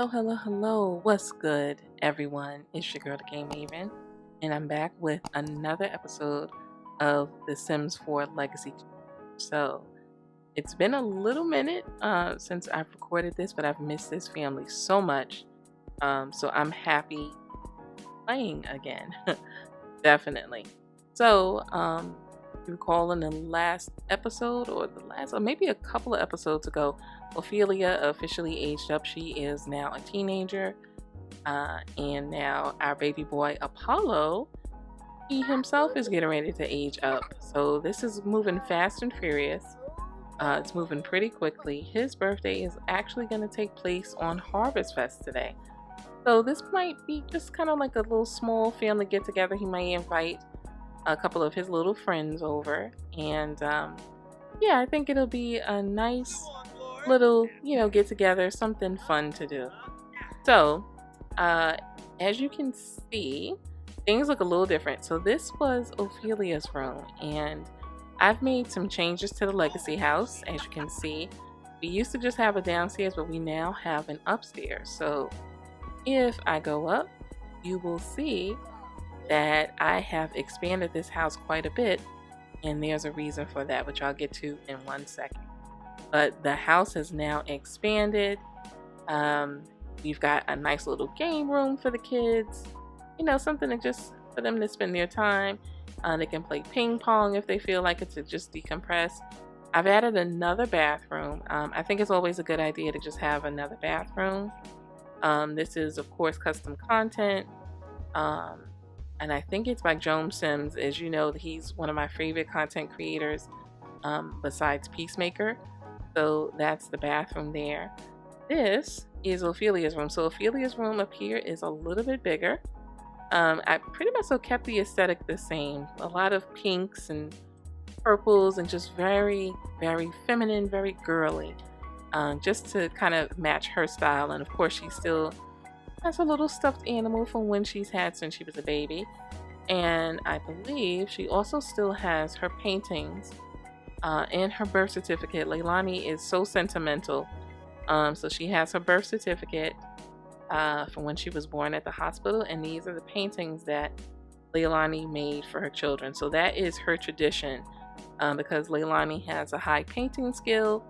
Hello. What's good, everyone? It's your girl, the Game Maven, and I'm back with another episode of The Sims 4 Legacy. So, it's been a little minute since I've recorded this, but I've missed this family so much. So, I'm happy playing again. Definitely. So, you recall in the last episode, or maybe a couple of episodes ago, Ophelia officially aged up. She is now a teenager, and now our baby boy Apollo, he himself is getting ready to age up. So this is moving fast and furious. It's moving pretty quickly. His birthday is actually going to take place on Harvest Fest today. So this might be just kind of like a little small family get together. He might invite a couple of his little friends over, and yeah, I think it'll be a nice little, get together, something fun to do. So, as you can see, things look a little different. So this was Ophelia's room, and I've made some changes to the Legacy house. As you can see, we used to just have a downstairs, but we now have an upstairs. So if I go up, you will see that I have expanded this house quite a bit, and there's a reason for that, which I'll get to in 1 second. But the house has now expanded. We've got a nice little game room for the kids, something to just for them to spend their time. They can play ping pong if they feel like it, to just decompress. I've added another bathroom. I think it's always a good idea to just have another bathroom. This is, of course, custom content. And I think it's by Joan Sims. As you know, he's one of my favorite content creators, besides Peacemaker. So that's the bathroom there. This is Ophelia's room. So Ophelia's room up here is a little bit bigger. I pretty much so kept the aesthetic the same. A lot of pinks and purples, and just very, very feminine, very girly. Just to kind of match her style. And of course, she still has a little stuffed animal from when she's had since she was a baby. And I believe she also still has her paintings and her birth certificate. Leilani is so sentimental. So she has her birth certificate from when she was born at the hospital. And these are the paintings that Leilani made for her children. So that is her tradition. Because Leilani has a high painting skill,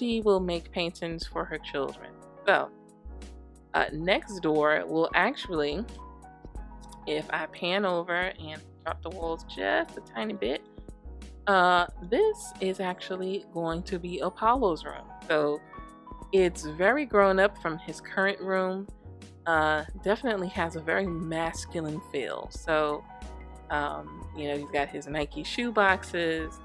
she will make paintings for her children. So next door will actually, if I pan over and drop the walls just a tiny bit, this is actually going to be Apollo's room. So it's very grown up from his current room. Definitely has a very masculine feel. So he's got his Nike shoe boxes,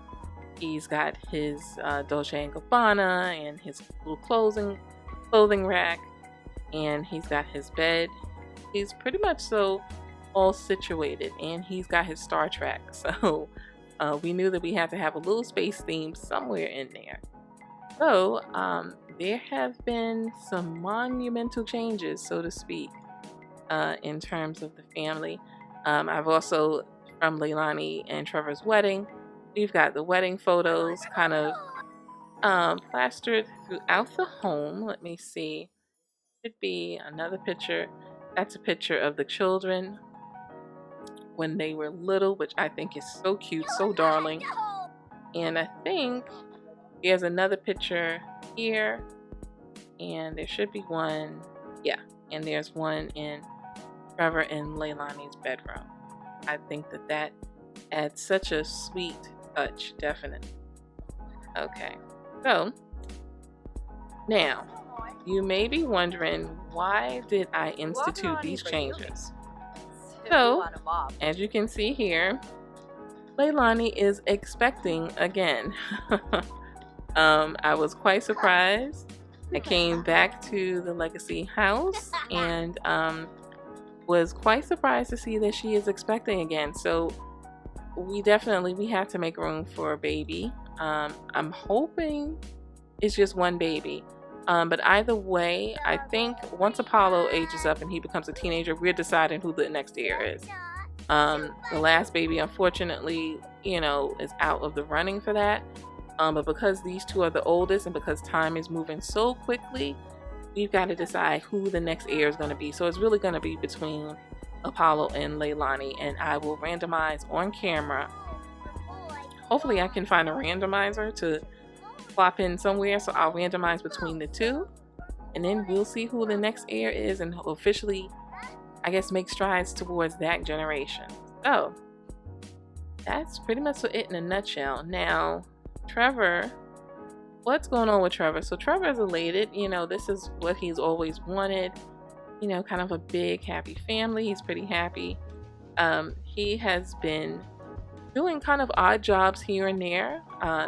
he's got his Dolce & Gabbana and his little clothing rack, and he's got his bed. He's pretty much so all situated, and he's got his Star Trek. So we knew that we had to have a little space theme somewhere in there. So there have been some monumental changes, so to speak, in terms of the family. I've also, from Leilani and Trevor's wedding, we've got the wedding photos kind of plastered throughout the home. Let me see. Should be another picture. That's a picture of the children when they were little, which I think is so cute, so darling. And I think there's another picture here, and there should be one, yeah, and there's one in Trevor and Leilani's bedroom. I think that adds such a sweet touch, definitely. Okay, so now you may be wondering, why did I institute these changes? So, as you can see here, Leilani is expecting again. I was quite surprised. I came back to the Legacy house and was quite surprised to see that she is expecting again. So we have to make room for a baby. I'm hoping it's just one baby. But either way, I think once Apollo ages up and he becomes a teenager, we're deciding who the next heir is. The last baby, unfortunately, is out of the running for that. But because these two are the oldest, and because time is moving so quickly, we've got to decide who the next heir is going to be. So it's really going to be between Apollo and Leilani, and I will randomize on camera. Hopefully I can find a randomizer to plop in somewhere, so I'll randomize between the two, and then we'll see who the next heir is and officially, I guess, make strides towards that generation. So that's pretty much it in a nutshell. Now, Trevor, what's going on with Trevor? So Trevor is elated. You know, this is what he's always wanted. You know, kind of a big, happy family. He's pretty happy. He has been doing kind of odd jobs here and there.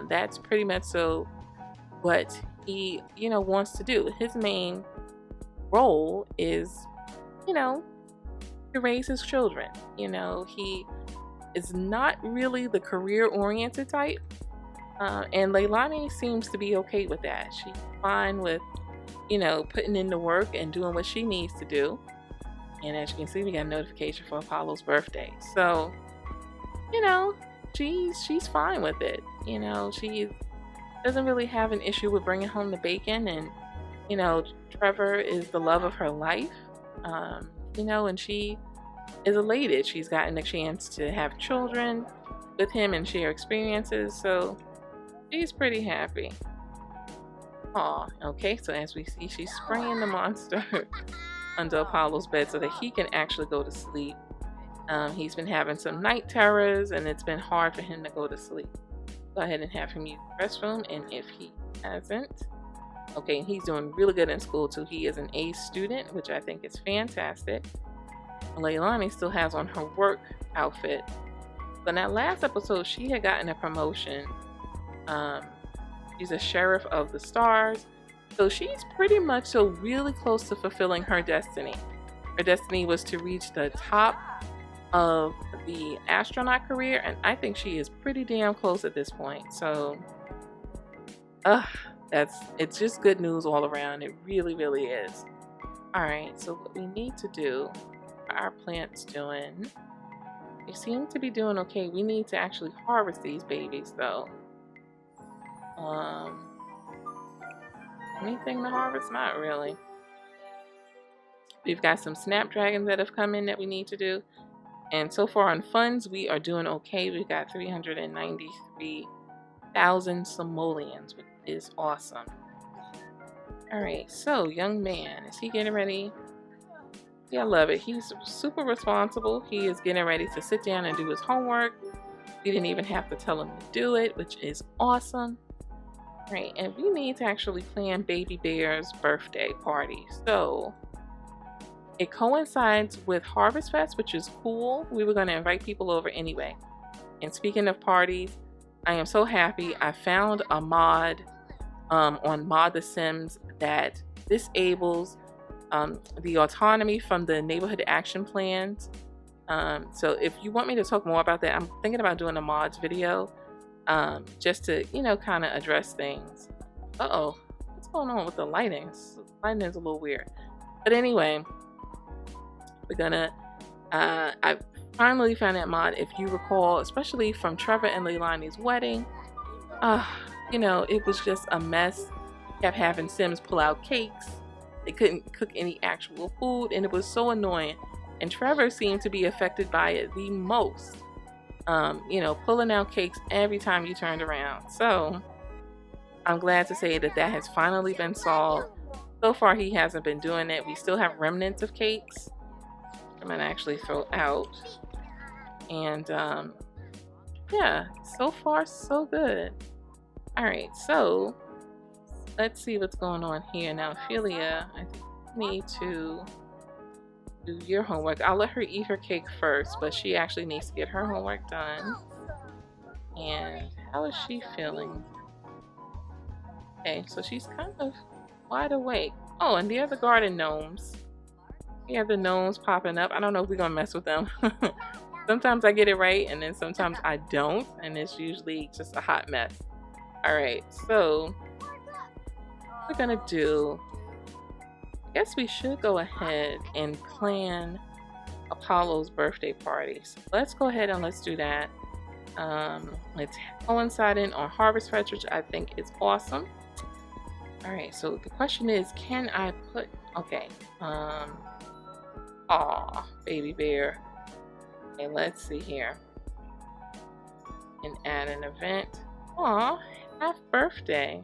That's pretty much so what he, you know, wants to do. His main role is, you know, to raise his children. You know, he is not really the career-oriented type. And Leilani seems to be okay with that. She's fine with, you know, putting in the work and doing what she needs to do. And as you can see, we got a notification for Apollo's birthday. So, you know, she's fine with it. You know, she doesn't really have an issue with bringing home the bacon. And, you know, Trevor is the love of her life. You know, and she is elated. She's gotten a chance to have children with him and share experiences. So she's pretty happy. Aw, okay, so as we see, she's spraying the monster under Apollo's bed so that he can actually go to sleep. He's been having some night terrors, and it's been hard for him to go to sleep. Go ahead and have him use the restroom, and if he hasn't, okay, he's doing really good in school too. He is an A student, which I think is fantastic. Leilani still has on her work outfit. So in that last episode, she had gotten a promotion. She's a sheriff of the stars. So she's pretty much so really close to fulfilling her destiny. Her destiny was to reach the top of the astronaut career, and I think she is pretty damn close at this point. So it's just good news all around. It really, really is. Alright, so what we need to do, our plants doing, they seem to be doing okay. We need to actually harvest these babies though. Anything to harvest? Not really. We've got some snapdragons that have come in that we need to do. And so far on funds, we are doing okay. We've got 393,000 simoleons, which is awesome. Alright, so young man, is he getting ready? Yeah, I love it. He's super responsible. He is getting ready to sit down and do his homework. We didn't even have to tell him to do it, which is awesome. Right, and we need to actually plan Baby Bear's birthday party. So it coincides with Harvest Fest, which is cool. We were going to invite people over anyway. And speaking of parties, I am so happy I found a mod on Mod The Sims that disables the autonomy from the neighborhood action plans. So if you want me to talk more about that, I'm thinking about doing a mods video. Just to, you know, kind of address things. Uh-oh, what's going on with the lighting? Lighting is a little weird. But anyway, we're gonna, I finally found that mod. If you recall, especially from Trevor and Leilani's wedding, you know, it was just a mess. Kept having Sims pull out cakes. They couldn't cook any actual food, and it was so annoying. And Trevor seemed to be affected by it the most. You know, pulling out cakes every time you turned around. So I'm glad to say that that has finally been solved. So far he hasn't been doing it. We still have remnants of cakes I'm gonna actually throw out. And yeah, so far so good. Alright, so let's see what's going on here. Now Ophelia, I think we need to do your homework. I'll let her eat her cake first, but she actually needs to get her homework done. And how is she feeling? Okay, so she's kind of wide awake. Oh, and the other garden gnomes. We have the gnomes popping up. I don't know if we're gonna mess with them. Sometimes I get it right, and then sometimes I don't, and it's usually just a hot mess. Alright, so what we're gonna do, I guess we should go ahead and plan Apollo's birthday party. So let's go ahead and let's do that. Let's coincide in on Harvest Fest, which I think is awesome. All right, so the question is, can I put, okay, aw, baby bear. Okay, let's see here. And add an event. Aw, half birthday.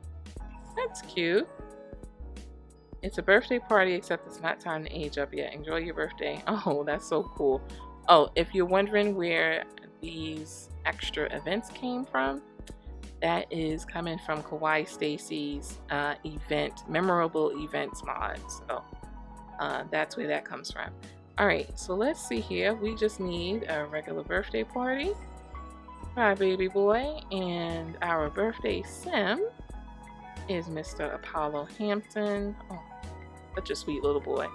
That's cute. It's a birthday party, except it's not time to age up yet. Enjoy your birthday. Oh, that's so cool. Oh, if you're wondering where these extra events came from, that is coming from Kawaii Stacy's event, memorable events mod. So that's where that comes from. All right, so let's see here. We just need a regular birthday party. Hi, baby boy. And our birthday sim is Mr. Apollo Hampton. Oh, such a sweet little boy.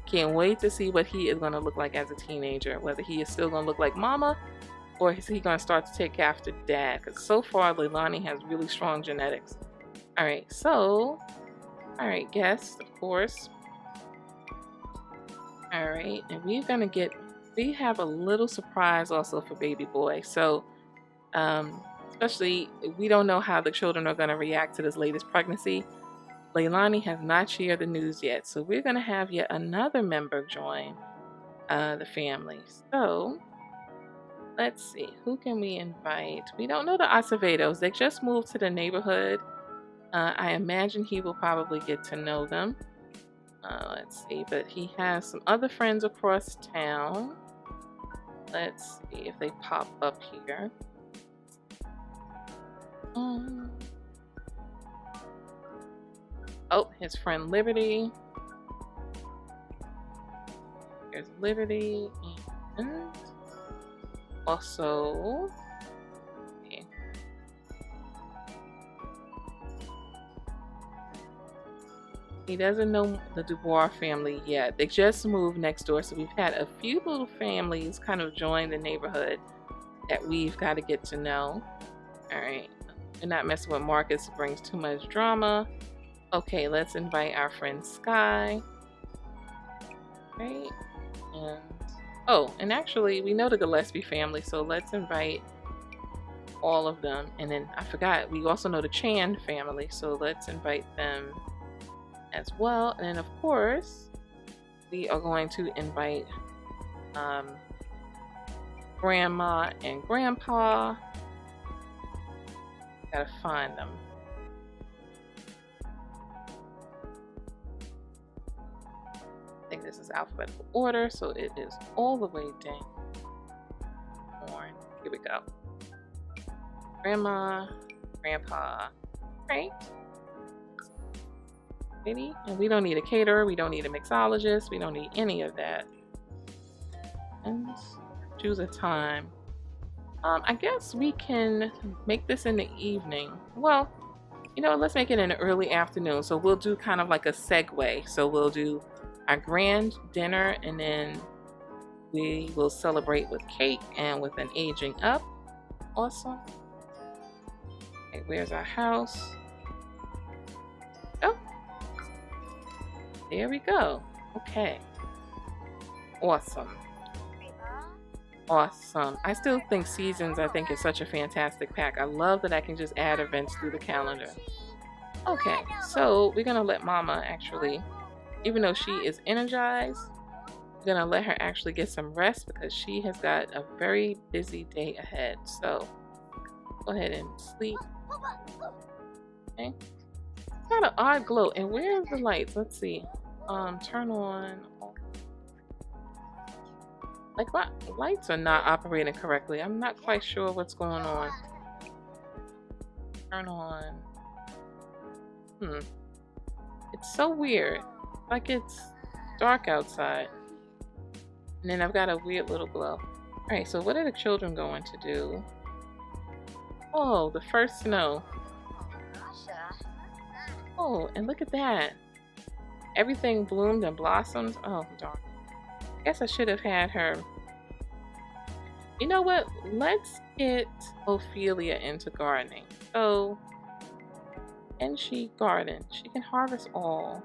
Can't wait to see what he is going to look like as a teenager. Whether he is still going to look like mama, or is he going to start to take after dad? Because so far, Leilani has really strong genetics. All right, so, all right, guests, of course. All right, and we have a little surprise also for baby boy. So, especially, we don't know how the children are going to react to this latest pregnancy. Leilani has not shared the news yet, so we're going to have yet another member join the family. So, let's see, who can we invite? We don't know the Acevedos. They just moved to the neighborhood. I imagine he will probably get to know them. Let's see, but he has some other friends across town. Let's see if they pop up here. Oh, his friend Liberty. Here's Liberty, and also, okay. He doesn't know the Dubois family yet. They just moved next door, so we've had a few little families kind of join the neighborhood that we've got to get to know. All right, we're not messing with Marcus, brings too much drama. Okay, let's invite our friend Sky. Right, and oh, and actually, we know the Gillespie family, so let's invite all of them. And then I forgot, we also know the Chan family, so let's invite them as well. And then, of course, we are going to invite Grandma and Grandpa. Gotta find them. I think this is alphabetical order, so it is all the way down. Here we go. Grandma, Grandpa, right? Maybe? And we don't need a caterer, we don't need a mixologist, we don't need any of that. And choose a time. I guess we can make this in the evening. Well, you know, let's make it in the early afternoon. So we'll do kind of like a segue. So we'll do our grand dinner, and then we will celebrate with cake and with an aging up. Awesome. Okay, where's our house? Oh, there we go. Okay. Awesome. Awesome. I still think Seasons, is such a fantastic pack. I love that I can just add events through the calendar. Okay, so we're going to let Mama actually, even though she is energized, we're going to let her actually get some rest because she has got a very busy day ahead. So go ahead and sleep. Okay. It's got an odd glow. And where are the lights? Let's see. Turn on. Like, my lights are not operating correctly. I'm not quite sure what's going on. Turn on. It's so weird. Like it's dark outside. And then I've got a weird little glow. Alright, so what are the children going to do? Oh, the first snow. Oh, and look at that. Everything bloomed and blossomed. Oh, darn. I guess I should have had her. You know what? Let's get Ophelia into gardening. So, can she garden? She can harvest all.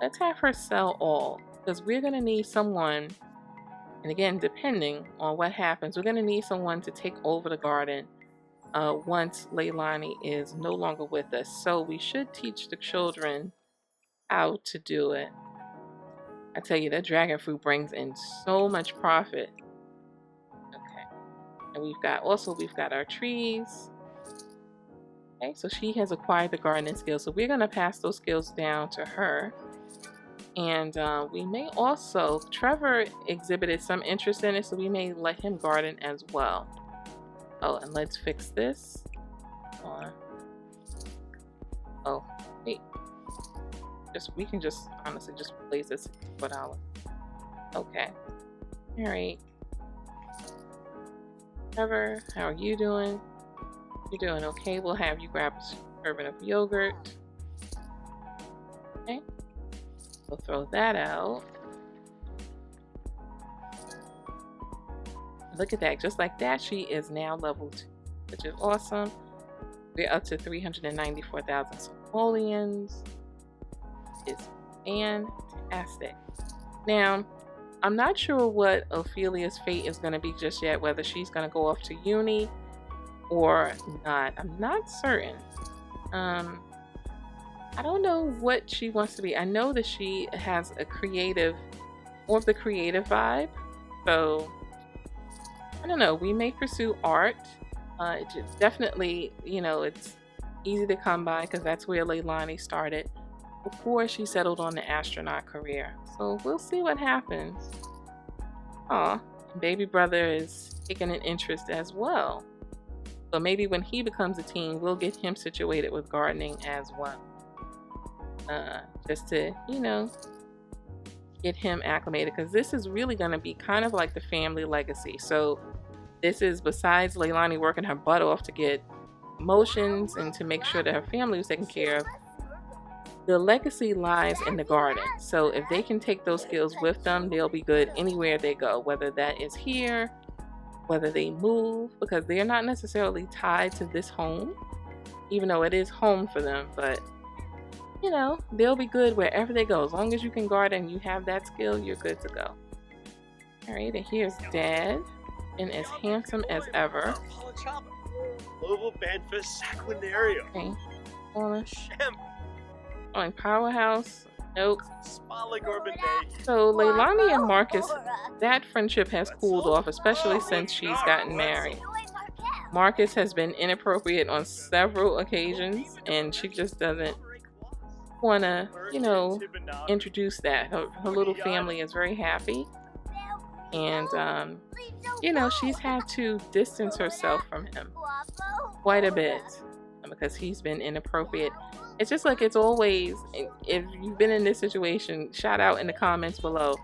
Let's have her sell all, because we're gonna need someone. And again, depending on what happens, we're gonna need someone to take over the garden once Leilani is no longer with us. So we should teach the children how to do it. I tell you, that dragon fruit brings in so much profit. Okay. And we've got our trees. Okay, so she has acquired the gardening skills. So we're going to pass those skills down to her. And we may also, Trevor exhibited some interest in it, so we may let him garden as well. Oh, and let's fix this. Oh, wait. We can just honestly just replace this for $4. Okay. All right. Trevor, how are you doing? You're doing okay. We'll have you grab a serving of yogurt. Okay. We'll throw that out. Look at that. Just like that, she is now level 2, which is awesome. We're up to 394,000 simoleons. It's fantastic. Now, I'm not sure what Ophelia's fate is going to be just yet, whether she's going to go off to uni or not. I'm not certain. I don't know what she wants to be. I know that she has a creative, more of the creative vibe. So, I don't know. We may pursue art. It's definitely, it's easy to come by because that's where Leilani started before she settled on the astronaut career. So we'll see what happens. Aw, baby brother is taking an interest as well. So maybe when he becomes a teen, we'll get him situated with gardening as well. Just to, get him acclimated, because this is really going to be kind of like the family legacy. So this is, besides Leilani working her butt off to get promotions and to make sure that her family was taken care of, the legacy lies in the garden. So if they can take those skills with them, they'll be good anywhere they go, whether that is here, whether they move, because they're not necessarily tied to this home, even though it is home for them. But they'll be good wherever they go. As long as you can garden and you have that skill, you're good to go. All right, and here's Dad, and as handsome as ever. Okay. Powerhouse. Nope. So Leilani and Marcus, that friendship has cooled off, especially since she's gotten married. Marcus has been inappropriate on several occasions, and she just doesn't want to, introduce that. Her little family is very happy, and she's had to distance herself from him quite a bit because he's been inappropriate. It's just like it's always, if you've been in this situation, shout out in the comments below.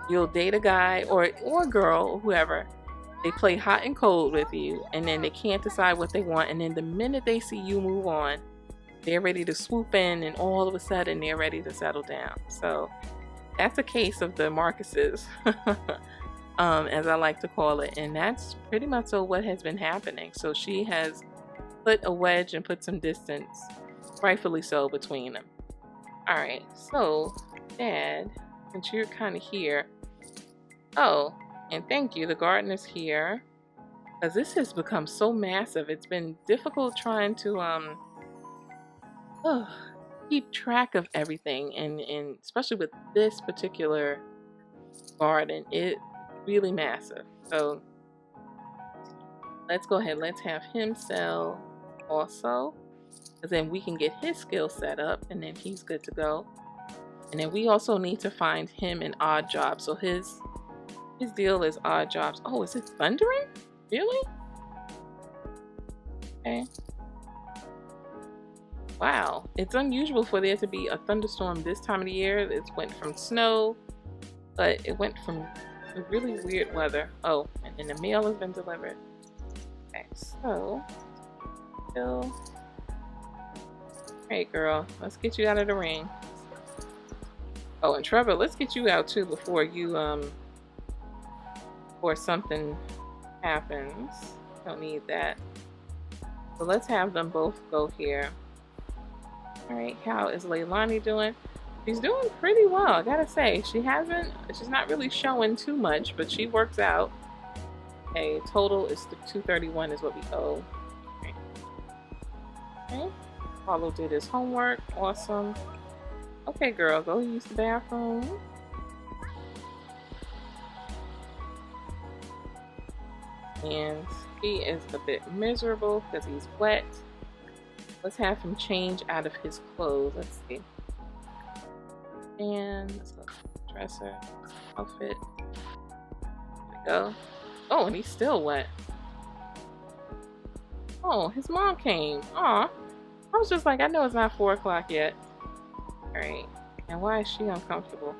You'll date a guy or girl or whoever, they play hot and cold with you, and then they can't decide what they want, and then the minute they see you move on, they're ready to swoop in, and all of a sudden they're ready to settle down. So that's a case of the Marcuses, as I like to call it, and that's pretty much what has been happening. So she has put a wedge and put some distance, rightfully so, between them. All right, so Dad, since you're kind of here, oh, and thank you, the gardener's here, because this has become so massive. It's been difficult trying to keep track of everything, and especially with this particular garden, it's really massive. So let's go ahead, let's have him sell also, because then we can get his skill set up, and then he's good to go. And then we also need to find him an odd job. So his deal is odd jobs. Oh, is it thundering? Really? Okay. Wow, it's unusual for there to be a thunderstorm this time of the year. It went from snow, but it went from really weird weather. Oh, and then the mail has been delivered. Okay, so Bill. Hey girl, let's get you out of the ring. Oh, and Trevor, let's get you out too before something happens. Don't need that. So let's have them both go here. Alright, how is Leilani doing? She's doing pretty well, I gotta say. She's not really showing too much, but she works out. Okay, total is 231 is what we owe. Okay. Okay. Paulo did his homework. Awesome. Okay, girl, go use the bathroom. And he is a bit miserable because he's wet. Let's have him change out of his clothes. Let's see. And let's go dresser, outfit. There we go. Oh, and he's still wet. Oh, his mom came. Aw. I was just like, I know it's not 4 o'clock yet. Alright. And why is she uncomfortable?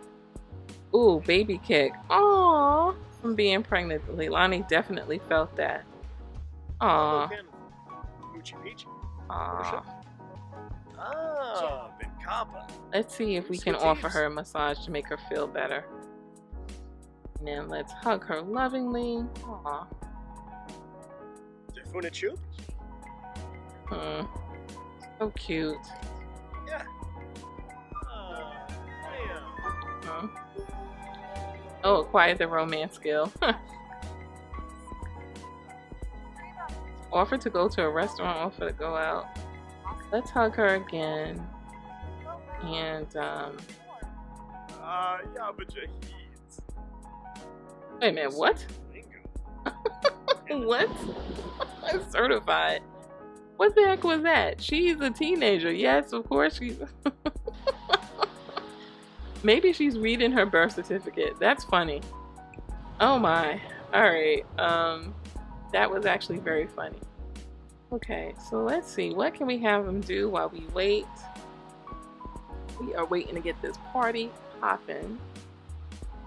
Ooh, baby kick. Aw. From being pregnant. Leilani definitely felt that. Aw. Aw. Let's see if we can offer her a massage to make her feel better. And then let's hug her lovingly. Aw. So cute. Yeah. Oh, acquired the romance skill. Offer to go to a restaurant, offer to go out. Let's hug her again. And wait a minute, what? What? Certified. What the heck was that? She's a teenager. Yes, of course she's maybe she's reading her birth certificate. That's funny. Oh my. Alright. That was actually very funny. Okay, so let's see. What can we have them do while we wait? We are waiting to get this party popping.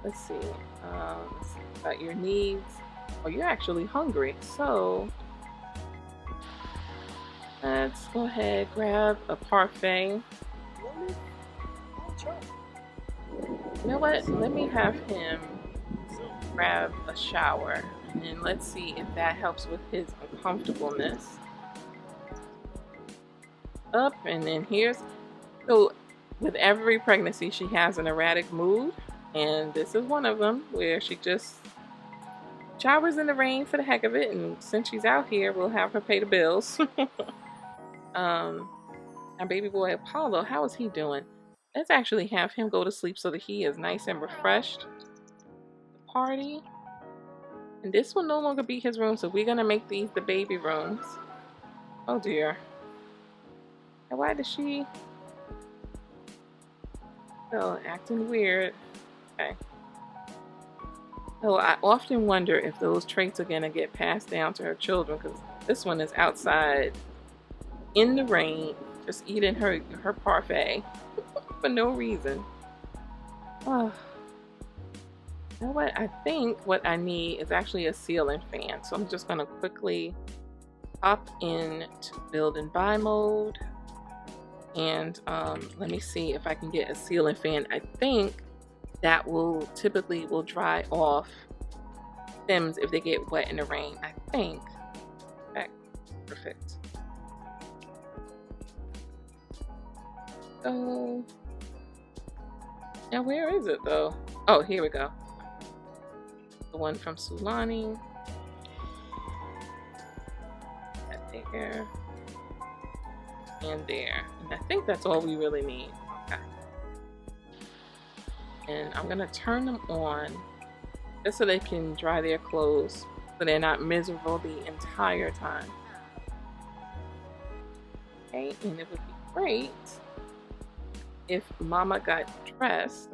Let's see. About your needs. Oh, you're actually hungry. So let's go ahead, grab a parfait. You know what? Let me have him grab a shower. And then let's see if that helps with his uncomfortableness. Up, and then here's... So, with every pregnancy, she has an erratic mood. And this is one of them, where she just showers in the rain for the heck of it. And since she's out here, we'll have her pay the bills. Our baby boy Apollo, how is he doing? Let's actually have him go to sleep so that he is nice and refreshed. The party. And this will no longer be his room, so we're gonna make these the baby rooms. Oh dear. And why does she... Oh, acting weird. Okay. So I often wonder if those traits are gonna get passed down to her children, because this one is outside in the rain, just eating her parfait for no reason. Oh. You know what? I think what I need is actually a ceiling fan. So I'm just going to quickly hop in to build and buy mode. And let me see if I can get a ceiling fan. I think that will typically dry off stems if they get wet in the rain. I think. Okay, perfect. So now where is it though? Oh, here we go. The one from Sulani. That there. And there. And I think that's all we really need. Okay. And I'm gonna turn them on just so they can dry their clothes so they're not miserable the entire time. Okay, and it would be great if Mama got dressed.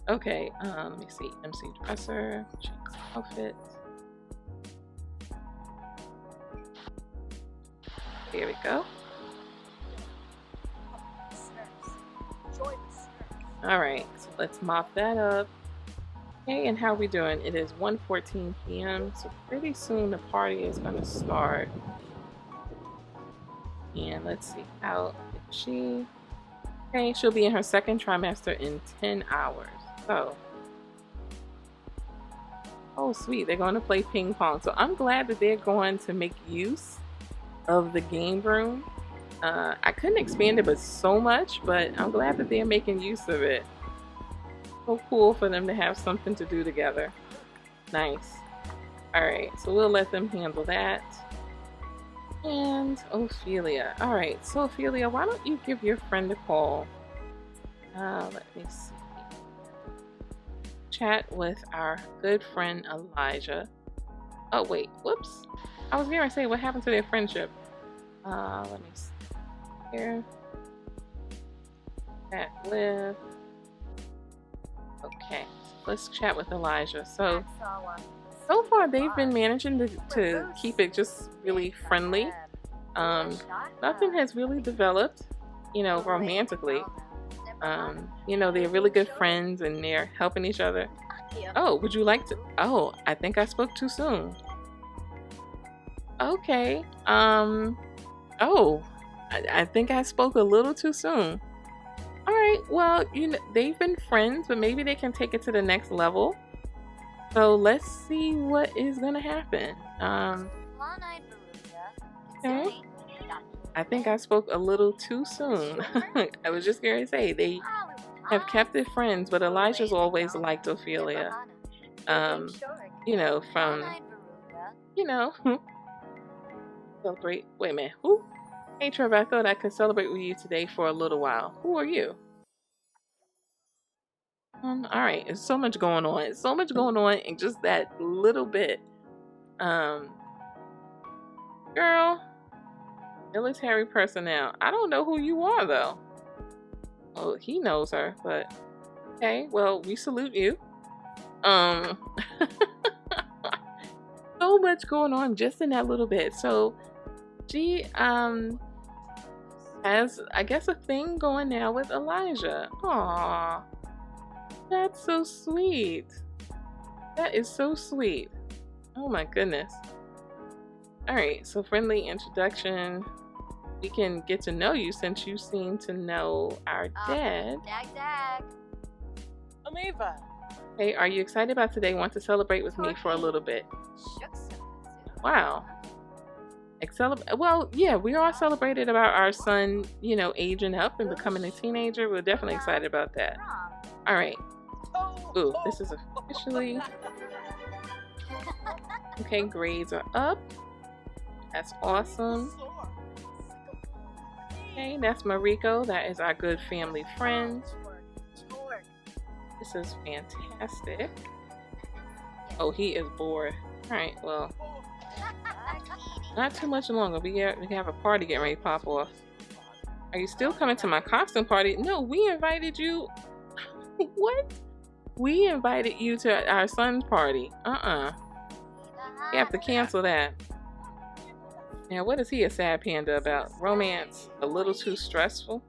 Okay, let me see. MC dresser, change outfit. There we go. Alright, so let's mop that up. Okay, and how are we doing? It is 1:14 p.m. So pretty soon the party is going to start. And let's see, how is she? Okay, she'll be in her second trimester in 10 hours. So, oh sweet, they're going to play ping pong. So I'm glad that they're going to make use of the game room. I couldn't expand it but so much, but I'm glad that they're making use of it. So cool for them to have something to do together. Nice. Alright, so we'll let them handle that. And Ophelia. All right, so Ophelia, why don't you give your friend a call? Let me see. Chat with our good friend Elijah. Oh wait, whoops. I was going to say what happened to their friendship. Let me see here. Chat with. Okay, let's chat with Elijah. So far they've been managing to keep it just really friendly. Nothing has really developed, romantically. They're really good friends and they're helping each other. Oh, would you like to? Oh, I think I spoke too soon. Okay. Oh, I think I spoke a little too soon. All right. Well, they've been friends, but maybe they can take it to the next level. So let's see what is gonna happen. Okay. I think I spoke a little too soon. I was just going to say they have kept it friends, but Elijah's always liked Ophelia. From celebrate. Wait a minute. Who? Hey Trevor, I thought I could celebrate with you today for a little while. Who are you? All right. There's so much going on. It's so much going on in just that little bit. Girl. Military personnel. I don't know who you are though. Oh, he knows her, but okay. Well, we salute you. So much going on just in that little bit. So she has, I guess, a thing going now with Elijah. Aww, that's so sweet. That is so sweet. Oh my goodness. All right, so friendly introduction. We can get to know you since you seem to know our dad. Amiva. Hey, are you excited about today? Want to celebrate with me for a little bit? Wow. Well, yeah, we all celebrated about our son, aging up and becoming a teenager. We're definitely excited about that. All right. Ooh, this is officially... Okay, grades are up. That's awesome. Okay, that's Mariko. That is our good family friend. This is fantastic. Oh, he is bored. Alright, well. Not too much longer. We have a party getting ready to pop off. Are you still coming to my costume party? No, we invited you. What? We invited you to our son's party. You have to cancel that. Now, what is he a sad panda about? Romance, a little too stressful?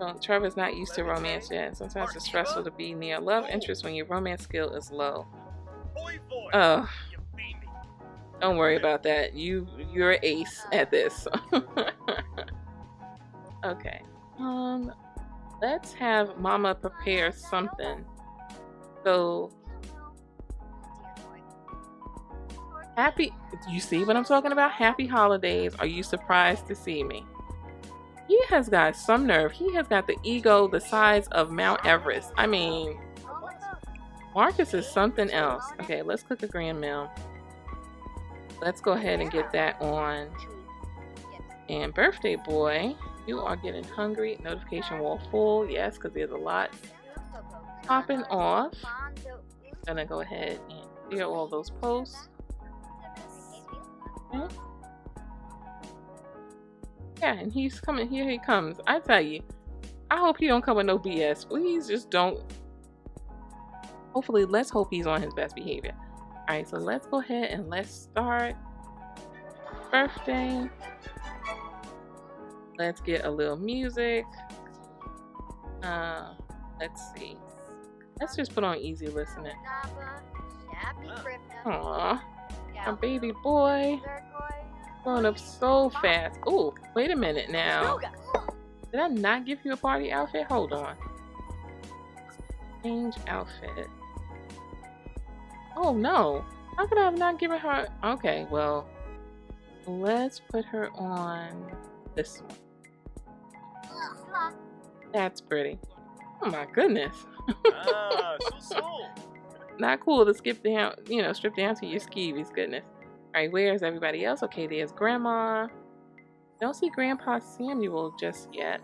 Well, Trevor's not used to romance yet. Sometimes it's stressful to be near love interest when your romance skill is low. Oh, don't worry about that. You're ace at this. Okay. Let's have Mama prepare something. So happy, you see what I'm talking about? Happy holidays. Are you surprised to see me? He has got some nerve. He has got the ego the size of Mount Everest. I mean, Marcus is something else. Okay, let's cook a grand meal. Let's go ahead and get that on. And birthday boy, you are getting hungry. Notification wall full. Yes, because there's a lot popping off. Gonna go ahead and clear all those posts. Okay. Yeah, and he's coming. Here he comes. I tell you, I hope he don't come with no BS. Please just don't. Hopefully, let's hope he's on his best behavior. Alright, so let's go ahead and let's start. Birthday. Let's get a little music. Let's see. Let's just put on easy listening. Aww. My baby boy. Growing up so fast. Oh, wait a minute now. Did I not give you a party outfit? Hold on. Change outfit. Oh no. How could I have not given her? Okay, well, let's put her on this one. That's pretty. Oh my goodness. So Not cool to skip down, strip down to your skeevies. Goodness. Alright, where's everybody else? Okay, there's Grandma. Don't see Grandpa Samuel just yet.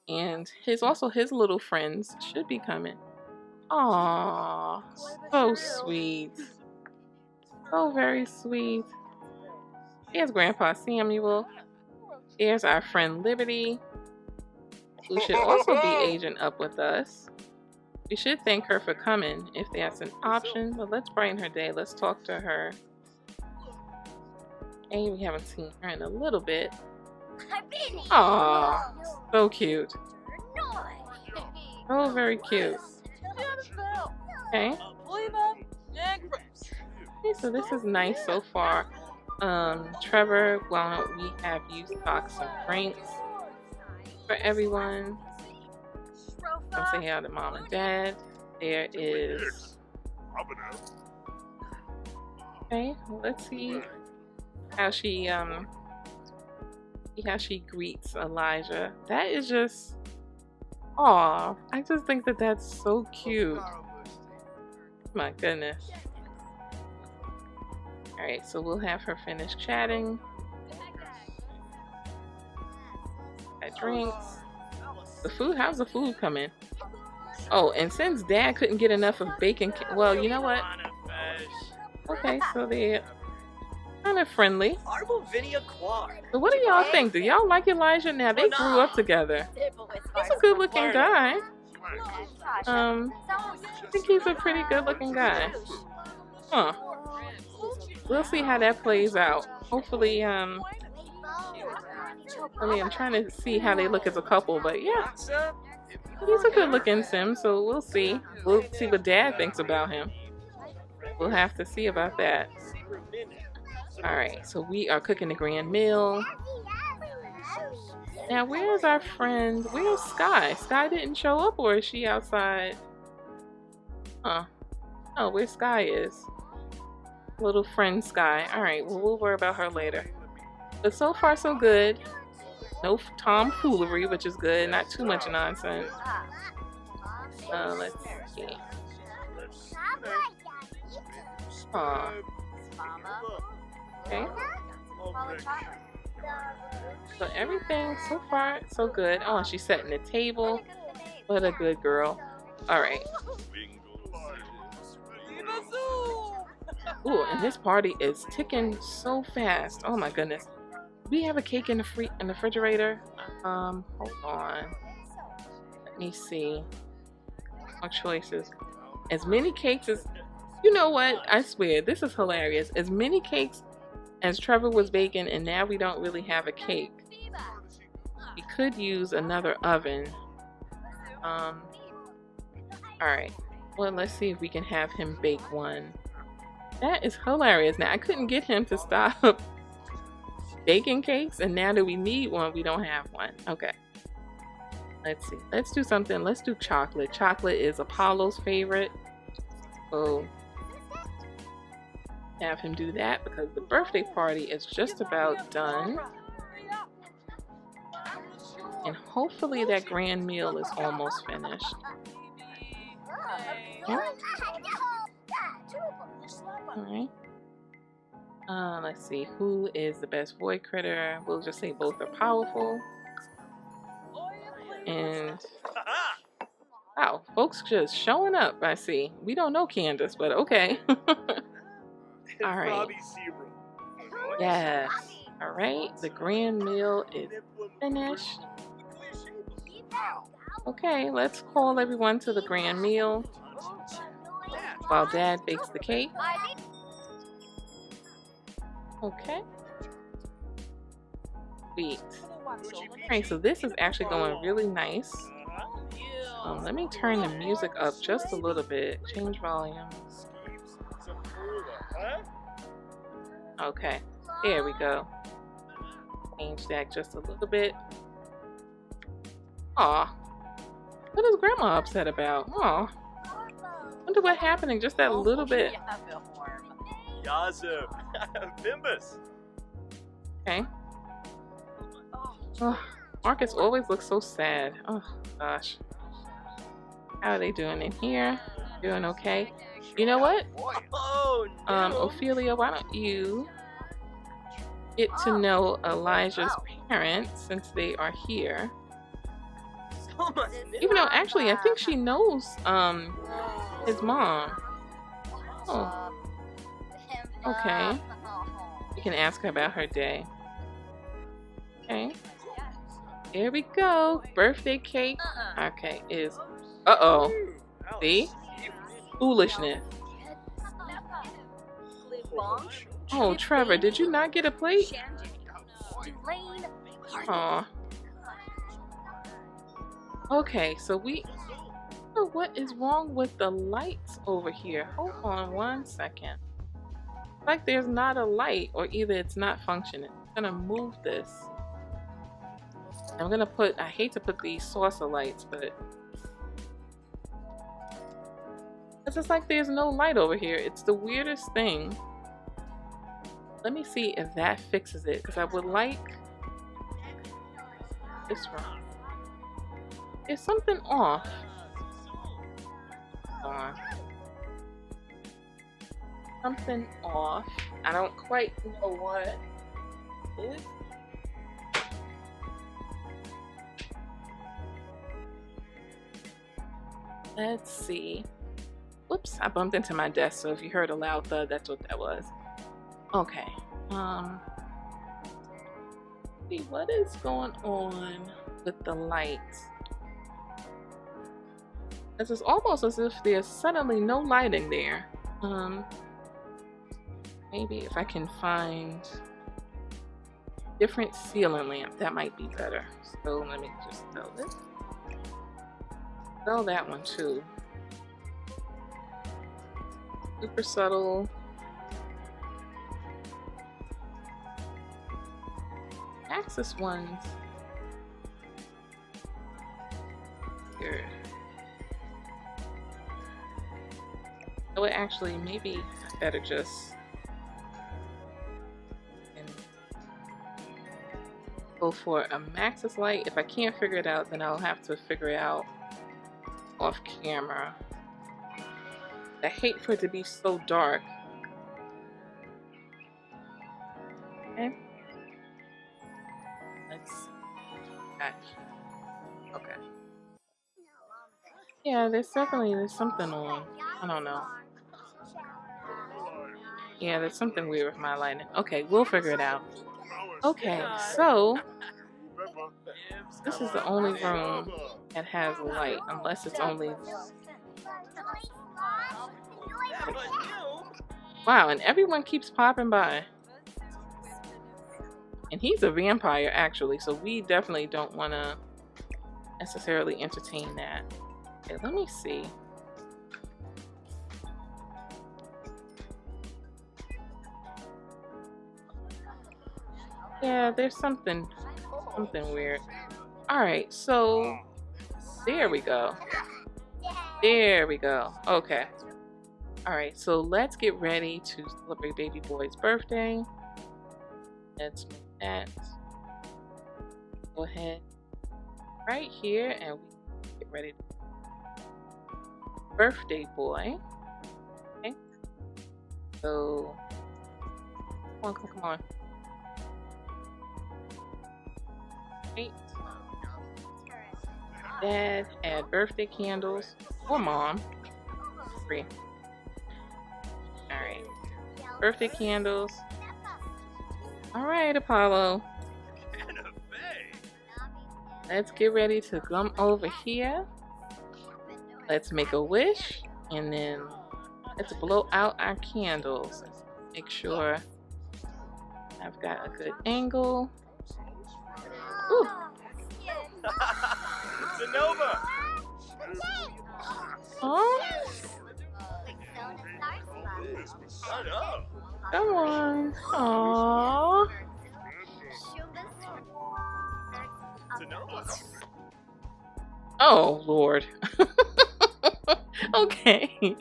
And his little friends should be coming. Aww, so sweet. So very sweet. Here's Grandpa Samuel. Here's our friend Liberty, who should also be aging up with us. We should thank her for coming if that's an option, but let's brighten her day. Let's talk to her. Hey, we haven't seen her in a little bit. Aww, so cute. Oh, very cute. Okay. Okay, so this is nice so far. Trevor, well, we have you stock some drinks for everyone. Come say hi to Mom and Dad. There is. Okay, let's see how she greets Elijah. That is just, aw, I just think that that's so cute. My goodness. Alright, so we'll have her finish chatting. Got drinks. The food, how's the food coming? Oh, and since Dad couldn't get enough of bacon, well, you know what? Okay, so they're kind of friendly. So what do y'all think? Do y'all like Elijah now? They grew up together. He's a good looking guy. I think he's a pretty good looking guy. Huh. We'll see how that plays out. Hopefully, I'm trying to see how they look as a couple, but yeah. He's a good looking sim, so we'll see. We'll see what Dad thinks about him. We'll have to see about that. Alright, so we are cooking the grand meal. Now, where's our friend? Where's Sky? Sky didn't show up, or is she outside? Huh. Oh, where Sky is. Little friend Sky. Alright, well, we'll worry about her later. But so far, so good. No tomfoolery, which is good. Not too much nonsense. Let's see. Aw. Okay. So everything so far so good. Oh, she's setting the table. What a good girl. Alright. Ooh, and this party is ticking so fast. Oh my goodness. We have a cake in the refrigerator. Hold on. Let me see. More choices. As many cakes as, you know what? I swear, this is hilarious. As many cakes as Trevor was baking, and now we don't really have a cake. We could use another oven. Alright. Well, let's see if we can have him bake one. That is hilarious. Now, I couldn't get him to stop baking cakes, and now that we need one, we don't have one. Okay. Let's see. Let's do something. Let's do chocolate. Chocolate is Apollo's favorite. So, have him do that because the birthday party is just about done. And hopefully that grand meal is almost finished. Yeah. Alright. Let's see. Who is the best boy critter? We'll just say both are powerful. And wow, folks just showing up, I see. We don't know Candace, but okay. Alright. Yes. Alright, the grand meal is finished. Okay, let's call everyone to the grand meal while Dad bakes the cake. Okay. Sweet. Alright, so this is actually going really nice. Let me turn the music up just a little bit. Change volume. Okay, there we go. Change that just a little bit. Aw. What is Grandma upset about? Aw. Wonder what happened just that little bit. Okay. Oh, Marcus always looks so sad. Oh gosh. How are they doing in here? Doing okay? You know what? Oh no! Ophelia, why don't you get to know Elijah's parents since they are here? Even though actually I think she knows his mom. Oh, okay. You can ask her about her day. Okay. Here we go. Birthday cake. Okay, is uh-oh. See? Foolishness. Oh, Trevor, did you not get a plate? Aw. Okay, so what is wrong with the lights over here? Hold on one second. It's like there's not a light, or either it's not functioning. I'm gonna move this. I'm gonna put, I hate to put these saucer lights, but it's just like there's no light over here. It's the weirdest thing. Let me see if that fixes it, because I would like this one. There's something off. Hold on. Something off. I don't quite know what it is. Let's see. Whoops, I bumped into my desk, so if you heard a loud thud, that's what that was. Okay. See, what is going on with the lights? It's almost as if there's suddenly no lighting there. Maybe if I can find different ceiling lamp, that might be better. So let me just sell this. Sell that one too. Super subtle. Axis ones. Here. Oh, it actually, maybe I better just go for a Maxis light. If I can't figure it out, then I'll have to figure it out off camera. I hate for it to be so dark. Okay. Let's see. Okay. Yeah, there's something on. I don't know. Yeah, there's something weird with my lighting. Okay, we'll figure it out. Okay, so this is the only room that has light, unless it's only... Wow, and everyone keeps popping by. And he's a vampire, actually, so we definitely don't want to necessarily entertain that. Okay, let me see. Yeah, there's something weird. Alright, so there we go. There we go. Okay. Alright, so let's get ready to celebrate baby boy's birthday. Let's make that. Go ahead right here and we get ready to birthday boy. Okay. So come on. Right. Dad, add birthday candles. Or mom. Free. Alright. Birthday candles. Alright, Apollo. Let's get ready to come over here. Let's make a wish. And then let's blow out our candles. Let's make sure I've got a good angle. Ooh. Zanova! Oh. Shut up! Come on. Aww. Oh, Lord. Okay.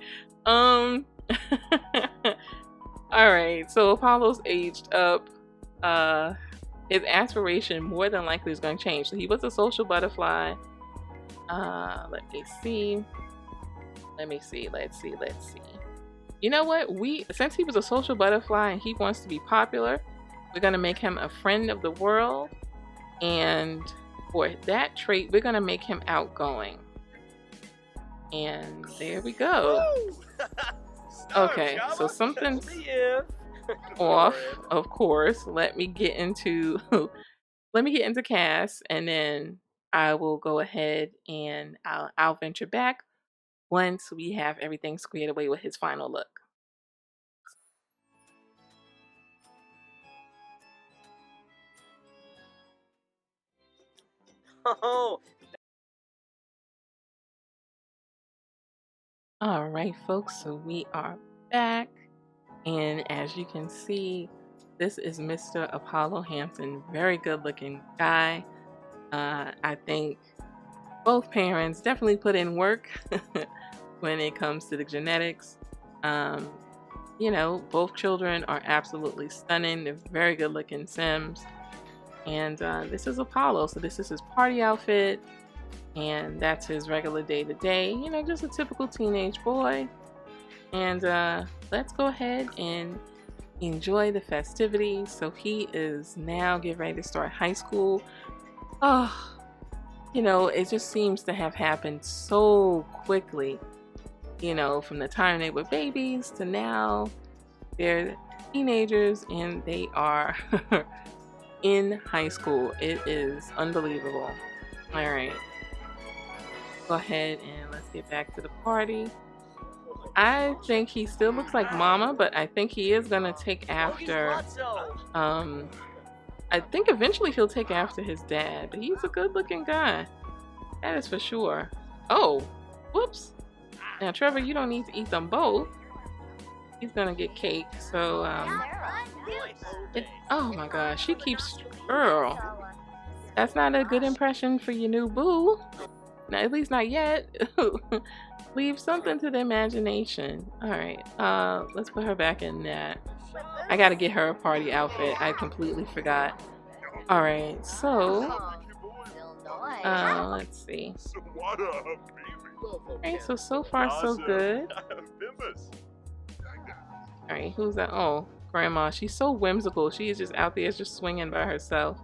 Alright, so Apollo's aged up. His aspiration more than likely is going to change. So he was a social butterfly. Let me see. Let me see. Let's see. You know what? Since he was a social butterfly and he wants to be popular, we're gonna make him a friend of the world, and for that trait, we're gonna make him outgoing. And there we go. Okay, so something's off, of course. Let me get into cast, and then I will go ahead and I'll venture back once we have everything squared away with his final look. Oh. All right, folks, so we are back, and as you can see, this is Mr. Apollo Hampton. Very good looking guy. I think both parents definitely put in work when it comes to the genetics. You know, both children are absolutely stunning. They're very good looking Sims. And this is Apollo, so this is his party outfit, and that's his regular day-to-day, you know, just a typical teenage boy. And let's go ahead and enjoy the festivities. So he is now getting ready to start high school. Oh, you know, it just seems to have happened so quickly, you know, from the time they were babies to now they're teenagers and they are in high school. It is unbelievable. All right, go ahead and let's get back to the party. I think he still looks like Mama, but I think he is gonna take after I think eventually he'll take after his dad, but he's a good looking guy, that is for sure. Oh, whoops. Now Trevor, you don't need to eat them both. He's gonna get cake. So oh my gosh, she keeps Earl. That's not a good impression for your new boo. Now, at least not yet. Leave something to the imagination. All right, let's put her back in that. I gotta get her a party outfit. I completely forgot. All right, so let's see. Okay, so far so good. All right, who's that? Oh, Grandma. She's so whimsical. She is just out there just swinging by herself.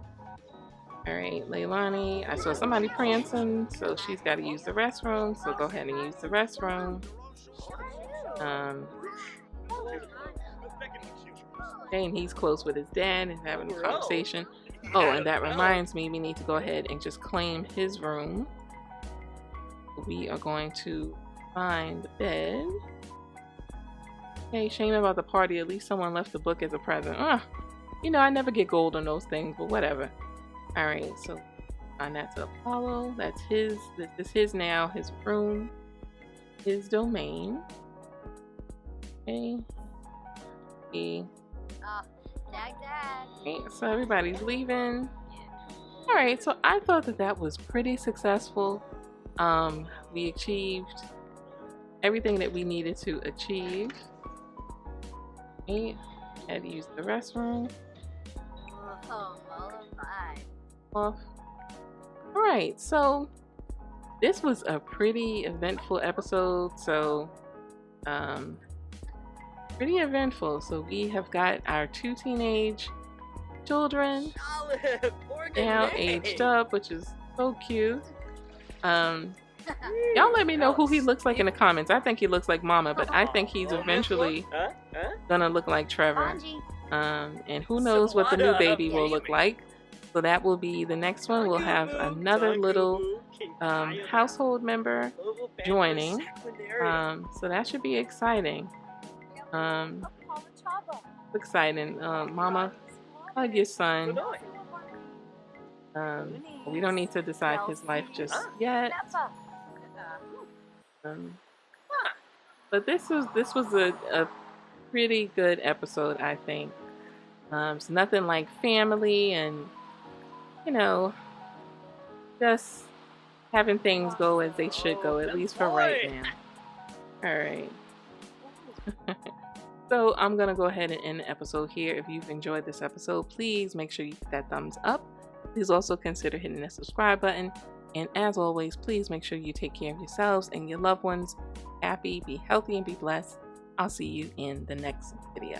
All right, Leilani. I saw somebody prancing, so she's got to use the restroom. So go ahead and use the restroom. And he's close with his dad and having a conversation. Oh, and that reminds me, we need to go ahead and just claim his room. We are going to find the bed. Hey, shame about the party. At least someone left the book as a present. You know, I never get gold on those things, but whatever. All right, so find that to Apollo. That's his. This is his now. His room, his domain. Okay. Okay, so everybody's leaving. All right, so I thought that was pretty successful. We achieved everything that we needed to achieve. Okay, had to use the restroom. Off. All right, so this was a pretty eventful episode. So, pretty eventful. So we have got our 2 teenage children now aged up, which is so cute. Y'all let me know who he looks like in the comments. I think he looks like Mama, but I think he's eventually gonna look like Trevor. And who knows what the new baby will look like. So that will be the next one. We'll have another little household member joining. So that should be exciting. Exciting. Mama, hug your son. We don't need to decide his life just yet. But this was a pretty good episode, I think. It's nothing like family and, you know, just having things go as they should go, at least for right now. Alright. So I'm going to go ahead and end the episode here. If you've enjoyed this episode, please make sure you hit that thumbs up. Please also consider hitting the subscribe button. And as always, please make sure you take care of yourselves and your loved ones. happy, be healthy, and be blessed. I'll see you in the next video.